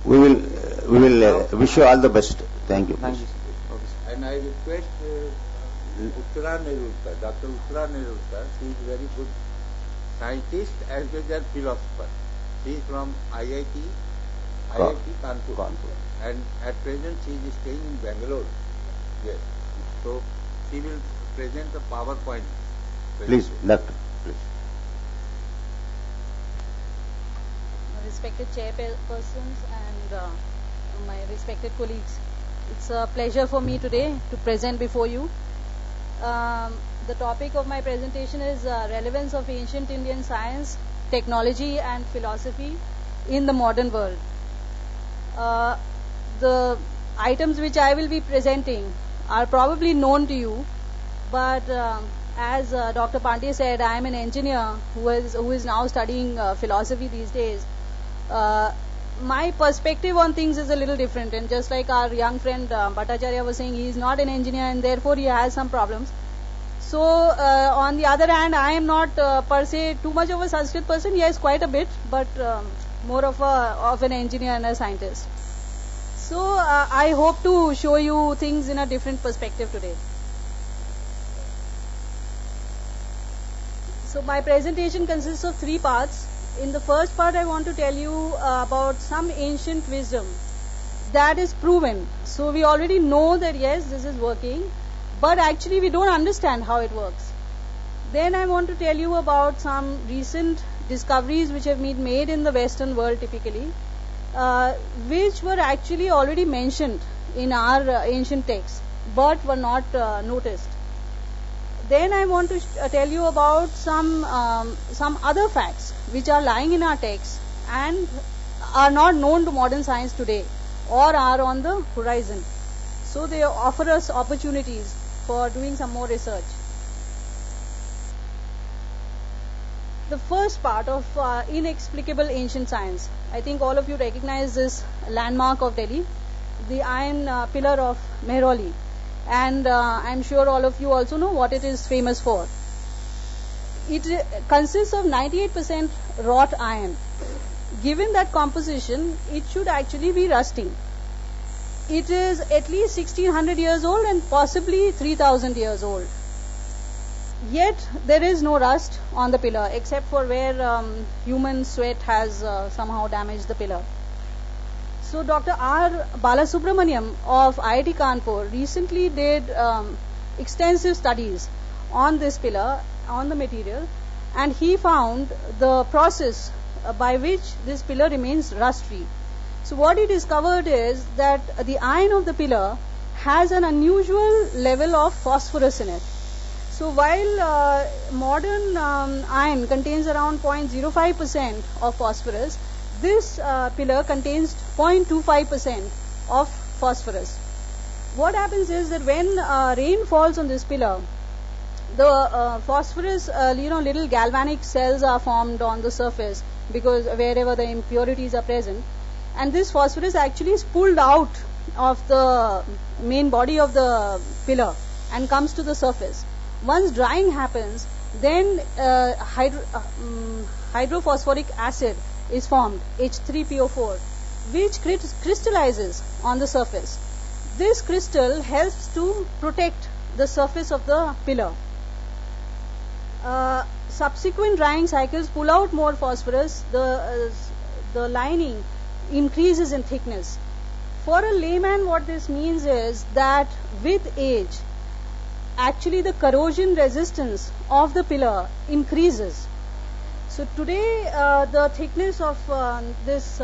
We will wish you all the best. Thank you. Thank you, sir. Okay, sir. And I request Uttara Nerurkar, Dr. Uttara Nerurkar. She is very good scientist as well as philosopher. She is from IIT Kanpur. And at present she is staying in Bangalore. Yes. So she will present the PowerPoint. Please, Doctor. Please. Respected chairpersons and my respected colleagues, it's a pleasure for me today to present before you. The topic of my presentation is relevance of ancient Indian science, technology and philosophy in the modern world. The items which I will be presenting are probably known to you, but as Dr. Pandey said, I am an engineer who is now studying philosophy these days. My perspective on things is a little different, and just like our young friend Bhattacharya was saying, he is not an engineer and therefore he has some problems. So on the other hand, I am not per se too much of a Sanskrit person. Yes, quite a bit, but more of an engineer and a scientist. So I hope to show you things in a different perspective today. So my presentation consists of 3 parts. In the first part, I want to tell you about some ancient wisdom that is proven. So we already know that yes, this is working, but actually we don't understand how it works. Then I want to tell you about some recent discoveries which have been made in the Western world typically, which were actually already mentioned in our ancient texts, but were not noticed. Then I want to tell you about some other facts which are lying in our texts and are not known to modern science today or are on the horizon. So they offer us opportunities for doing some more research. The first part of inexplicable ancient science. I think all of you recognize this landmark of Delhi, the iron pillar of Mehrauli. And I'm sure all of you also know what it is famous for. It consists of 98% wrought iron. Given that composition, it should actually be rusting. It is at least 1600 years old and possibly 3000 years old. Yet there is no rust on the pillar except for where human sweat has somehow damaged the pillar. So Dr. R. Balasubramaniam of IIT Kanpur recently did extensive studies on this pillar, on the material, and he found the process by which this pillar remains rust-free. So what he discovered is that the iron of the pillar has an unusual level of phosphorus in it. So while modern iron contains around 0.05% of phosphorus, this pillar contains 0.25% of phosphorus. What happens is that when rain falls on this pillar, the phosphorus, little galvanic cells are formed on the surface because wherever the impurities are present, and this phosphorus actually is pulled out of the main body of the pillar and comes to the surface. Once drying happens, then hydrophosphoric acid is formed, H3PO4, which crystallizes on the surface. This crystal helps to protect the surface of the pillar. Subsequent drying cycles pull out more phosphorus, the lining increases in thickness. For a layman, what this means is that with age, actually the corrosion resistance of the pillar increases. So today the thickness of this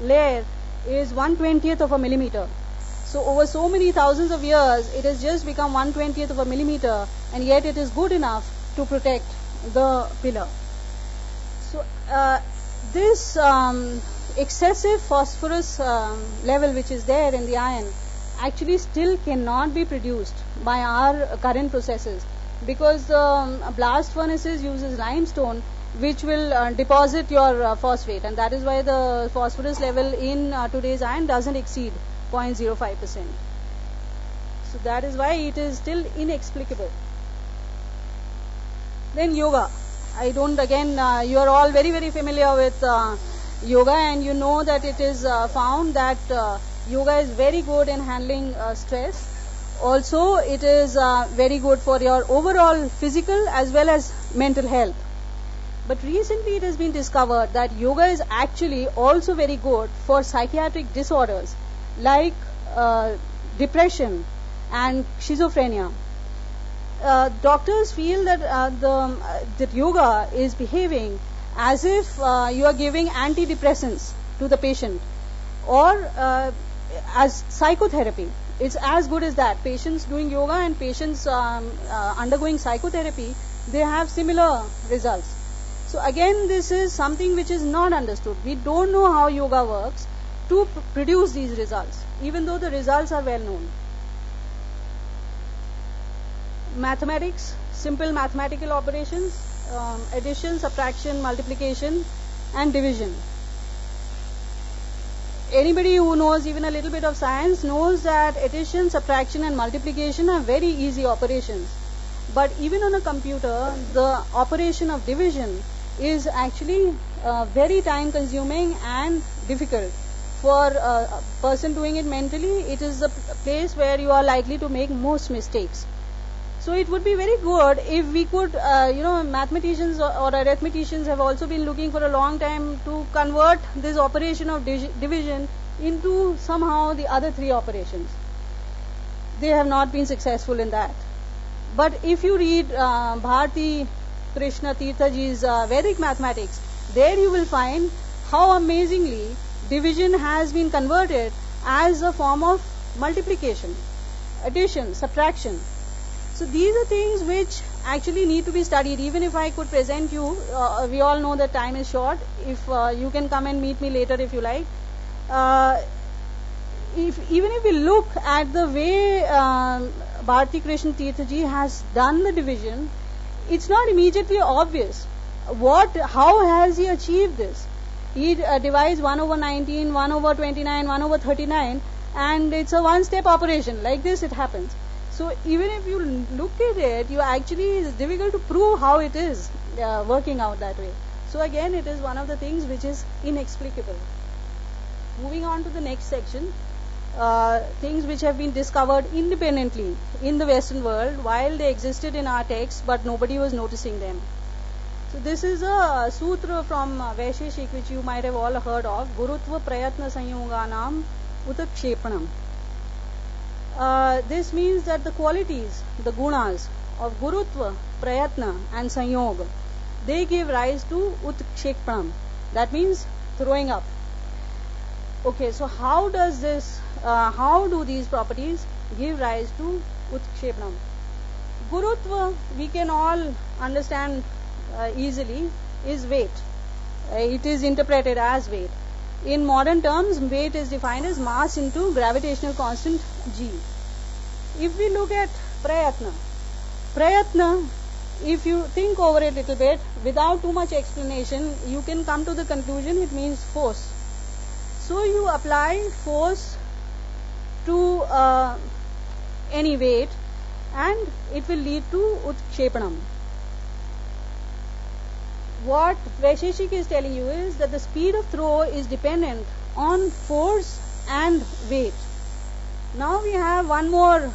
layer is 1/20th of a millimeter. So over so many thousands of years, it has just become 1/20th of a millimeter, and yet it is good enough to protect the pillar. So this excessive phosphorus level which is there in the iron actually still cannot be produced by our current processes, because blast furnaces uses limestone which will deposit your phosphate, and that is why the phosphorus level in today's iron doesn't exceed 0.05%. So that is why it is still inexplicable. Then yoga. I don't, again, you are all very, very familiar with yoga, and you know that it is found that yoga is very good in handling stress. Also, it is very good for your overall physical as well as mental health. But recently it has been discovered that yoga is actually also very good for psychiatric disorders like depression and schizophrenia. Doctors feel that that yoga is behaving as if you are giving antidepressants to the patient, or as psychotherapy. It's as good as that. Patients doing yoga and patients undergoing psychotherapy, they have similar results. So again, this is something which is not understood. We don't know how yoga works to produce these results, even though the results are well known. Mathematics, simple mathematical operations, addition, subtraction, multiplication, and division. Anybody who knows even a little bit of science knows that addition, subtraction, and multiplication are very easy operations. But even on a computer, the operation of division is actually very time consuming and difficult. For a person doing it mentally, it is a place where you are likely to make most mistakes. So it would be very good if we could, mathematicians or arithmeticians have also been looking for a long time to convert this operation of division into somehow the other three operations. They have not been successful in that. But if you read Bharati Krishna Tirtha ji's Vedic mathematics, there you will find how amazingly division has been converted as a form of multiplication, addition, subtraction. So these are things which actually need to be studied. Even if I could present you, we all know that time is short. If you can come and meet me later if you like. Even if we look at the way Bharati Krishna Tirtha ji has done the division, it's not immediately obvious. How has he achieved this? He divides 1 over 19, 1 over 29, 1 over 39, and it's a one-step operation. Like this it happens. So even if you look at it, it's difficult to prove how it is working out that way. So again, it is one of the things which is inexplicable. Moving on to the next section, things which have been discovered independently in the Western world while they existed in our texts, but nobody was noticing them. So this is a sutra from Vaisheshik, which you might have all heard of, Gurutva Prayatna Sanyoganam Utakshepanam. This means that the qualities, the gunas of Gurutva, Prayatna and Sanyoga, they give rise to Utkshepanam. That means throwing up. Okay, so how do these properties give rise to Utkshepanam? Gurutva, we can all understand easily, is weight. It is interpreted as weight. In modern terms, weight is defined as mass into gravitational constant g. If we look at prayatna, if you think over it a little bit, without too much explanation, you can come to the conclusion it means force. So you apply force to any weight and it will lead to Utkshepanam. What Vaisheshik is telling you is that the speed of throw is dependent on force and weight. Now we have one more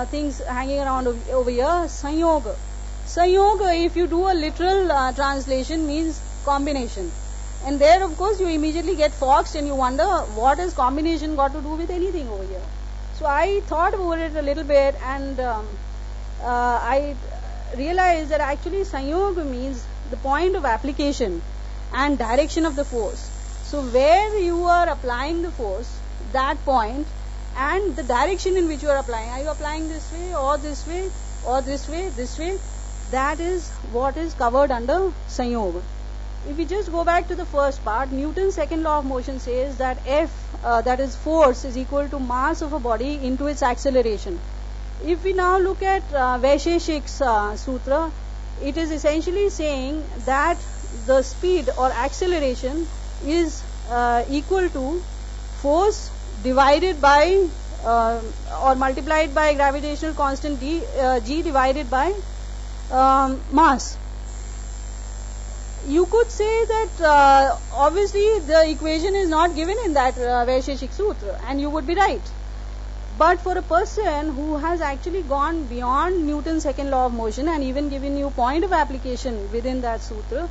things hanging around over here, Sanyoga. Sanyoga, if you do a literal translation, means combination. And there, of course, you immediately get foxed and you wonder what has combination got to do with anything over here. So I thought over it a little bit and I realized that actually Sanyoga means the point of application and direction of the force. So where you are applying the force, that point, and the direction in which you are applying. Are you applying this way or this way or this way, this way? That is what is covered under Sanyoga. If we just go back to the first part, Newton's second law of motion says that F, that is force, is equal to mass of a body into its acceleration. If we now look at Vaisheshik's sutra, it is essentially saying that the speed or acceleration is equal to force divided by or multiplied by gravitational constant g divided by mass. you could say that obviously the equation is not given in that Vaisheshik Sutra, and you would be right. But for a person who has actually gone beyond Newton's second law of motion and even given you point of application within that sutra,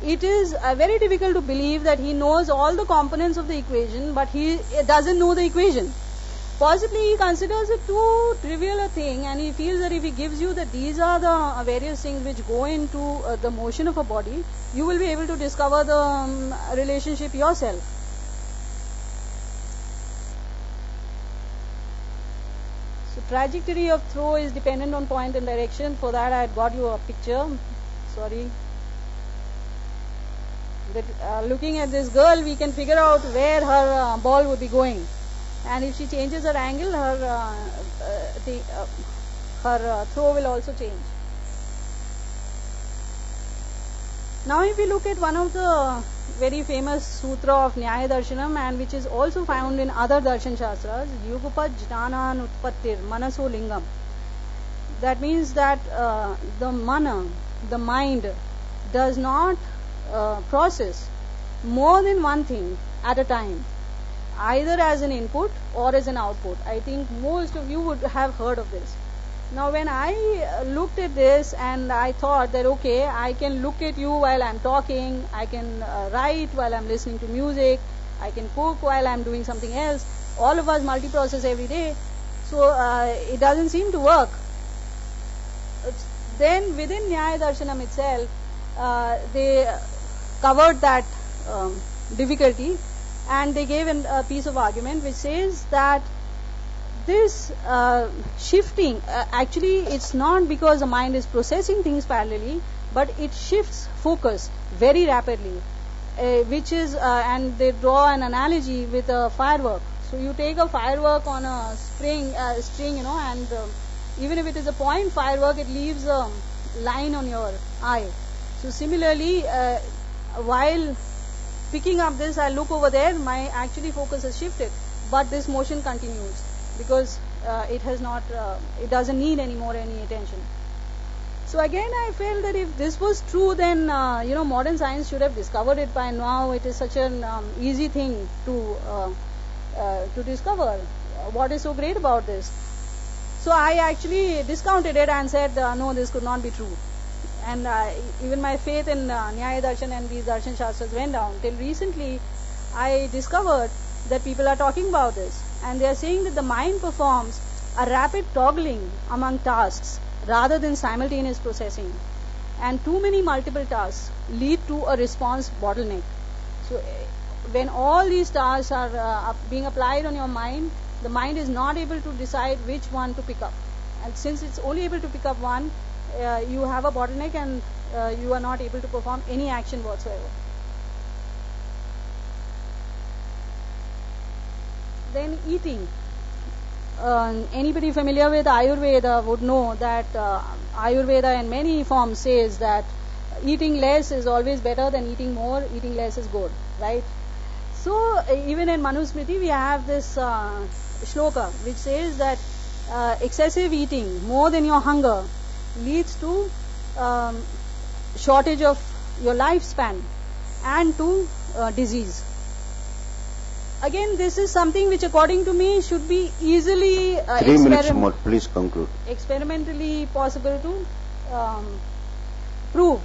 it is very difficult to believe that he knows all the components of the equation, but he doesn't know the equation. Possibly he considers it too trivial a thing, and he feels that if he gives you that these are the various things which go into the motion of a body, you will be able to discover the relationship yourself. So trajectory of throw is dependent on point and direction. For that I had got you a picture. Sorry. That looking at this girl, we can figure out where her ball would be going. And if she changes her angle, her throw will also change. Now if we look at one of the very famous sutra of Nyaya Darshanam, and which is also found in other darshan shastras, Yugupad Jnanan Utpattir Manaso Lingam. That means that the mana, the mind, does not process more than one thing at a time, either as an input or as an output. I think most of you would have heard of this. Now when I looked at this and I thought that okay, I can look at you while I'm talking, I can write while I'm listening to music, I can cook while I'm doing something else. All of us multiprocess every day, so it doesn't seem to work. Then within Nyaya Darshanam itself, they covered that difficulty, and they gave a piece of argument which says that this shifting, actually it's not because the mind is processing things parallelly, but it shifts focus very rapidly, which is, and they draw an analogy with a firework. So you take a firework on a string, and even if it is a point firework, it leaves a line on your eye. So similarly, while picking up this, I look over there, my actually focus has shifted, but this motion continues because it has not, it doesn't need any more any attention. So again, I felt that if this was true, then modern science should have discovered it by now. It is such an easy thing to discover. What is so great about this? So I actually discounted it and said, no, this could not be true. And even my faith in Nyaya Darshan and these Darshan Shastras went down. Till recently, I discovered that people are talking about this. And they are saying that the mind performs a rapid toggling among tasks rather than simultaneous processing. And too many multiple tasks lead to a response bottleneck. So when all these tasks are being applied on your mind, the mind is not able to decide which one to pick up. And since it's only able to pick up one, you have a bottleneck, and you are not able to perform any action whatsoever. Then eating. Anybody familiar with Ayurveda would know that Ayurveda in many forms says that eating less is always better than eating more, eating less is good, right? So even in Manusmriti we have this shloka which says that excessive eating, more than your hunger, leads to shortage of your lifespan and to disease. Again, this is something which according to me should be easily 3 minutes more, please conclude. Experimentally possible to prove.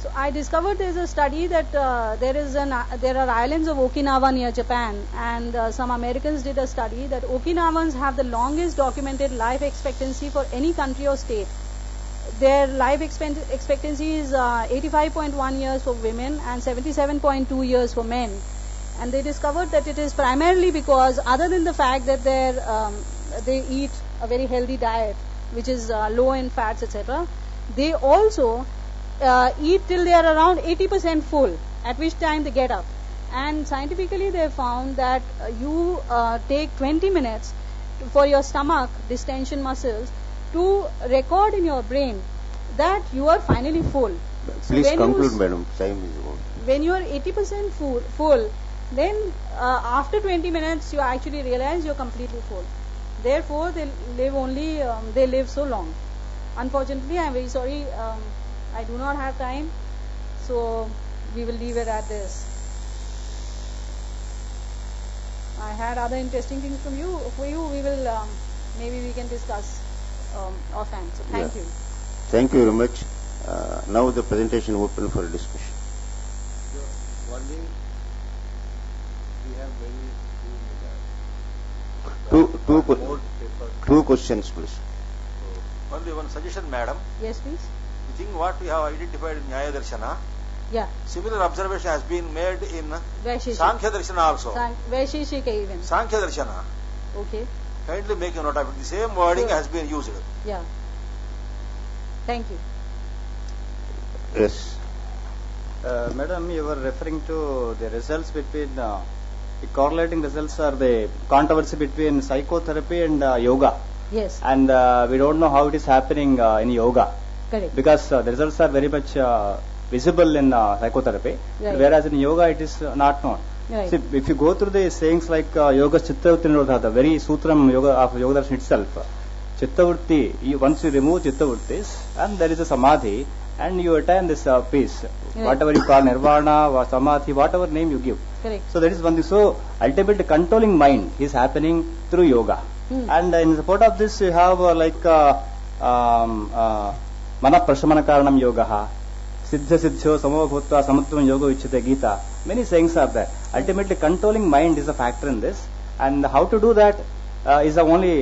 So I discovered there is a study that there are islands of Okinawa near Japan, and some Americans did a study that Okinawans have the longest documented life expectancy for any country or state. Their life expectancy is 85.1 years for women and 77.2 years for men. And they discovered that it is primarily because, other than the fact that they eat a very healthy diet, which is low in fats, etc., they also eat till they are around 80% full, at which time they get up. And scientifically they found that you take 20 minutes for your stomach distension muscles to record in your brain that you are finally full. Please So conclude, madam. Time is over. when you are 80% full, then after 20 minutes you actually realize you're completely full. Therefore, they live so long. Unfortunately, I'm very sorry, I do not have time So we will leave it at this. I had other interesting things from you. For you, we will maybe we can discuss offhand. So thank Yeah. you. Thank you very much. Now the presentation open for discussion. So only we have very few minutes. Two More paper. Two questions, please. Only one suggestion, madam. Yes, please. The thing what we have identified in Nyaya Darshana, Yeah. similar observation has been made in Vaisheshika. Sankhya Darshana also. Vaisheshika even. Sankhya Darshana. Okay. Kindly make a note of it. The same wording Sure. has been used. Yeah. Thank you. Yes. Madam, you were referring to the results between the correlating results or the controversy between psychotherapy and yoga, Yes. and we don't know how it is happening in yoga Correct. because the results are very much visible in psychotherapy, Right. whereas in yoga it is not known. Right. See, if you go through the sayings like yoga chittavritti nirodha, the very sutram yoga of yoga darshan itself, chittavritti, once you remove chittavrittis and there is a samadhi and you attain this peace, Right. whatever you call nirvana or samadhi, whatever name you give. Correct. So that is one thing. So ultimately controlling mind is happening through yoga. And in support of this you have mana prashamana karanam yoga, siddha siddhyo samo bhutva samatvam yoga uchyate Gita. Many sayings are there. Ultimately controlling mind is a factor in this, and how to do that is the only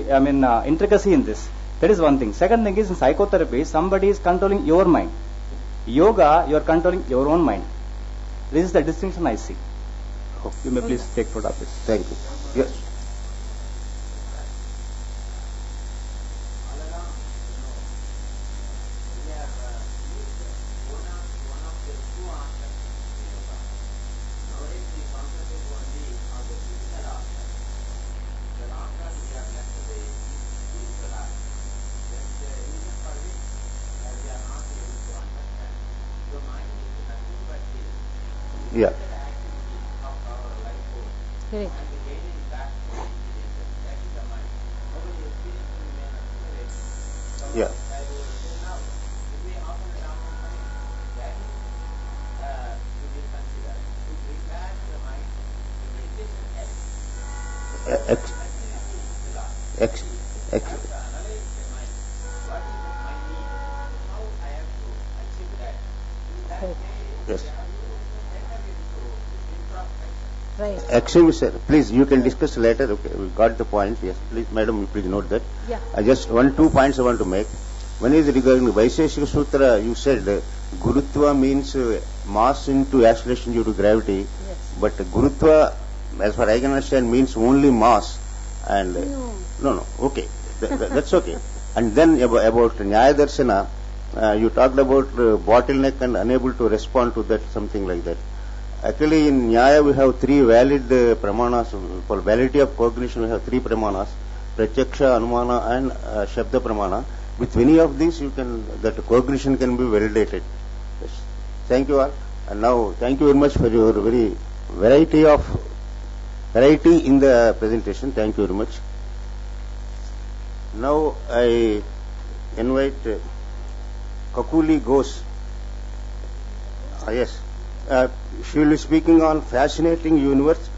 intricacy in this. That is one thing. Second thing is in psychotherapy somebody is controlling your mind. Yoga, you are controlling your own mind. This is the distinction I see. You may please take note of this. Thank you. Yes. Yeah. Correct. Yeah. Ex, ex, ex, Correct. yes. Right. Excuse me, sir. Please, you can discuss later. Okay, we got the point. Yes, please, madam, you please note that. Yeah. I just two points I want to make. One is regarding the Vaisheshika Sutra. You said Gurutva means mass into acceleration due to gravity. Yes. But Gurutva, as far as I can understand, means only mass. And no, okay, that's okay. And then about Nyaya Darshana, you talked about bottleneck and unable to respond to that, something like that. Actually, in Nyaya we have three valid pramanas. For validity of cognition, we have three pramanas: Pratyaksha, Anumana, and Shabda pramana. With any of these, that cognition can be validated. Yes. Thank you all. And now, thank you very much for your very variety in the presentation. Thank you very much. Now I invite Kakuli Ghosh. Yes. She will be speaking on fascinating universe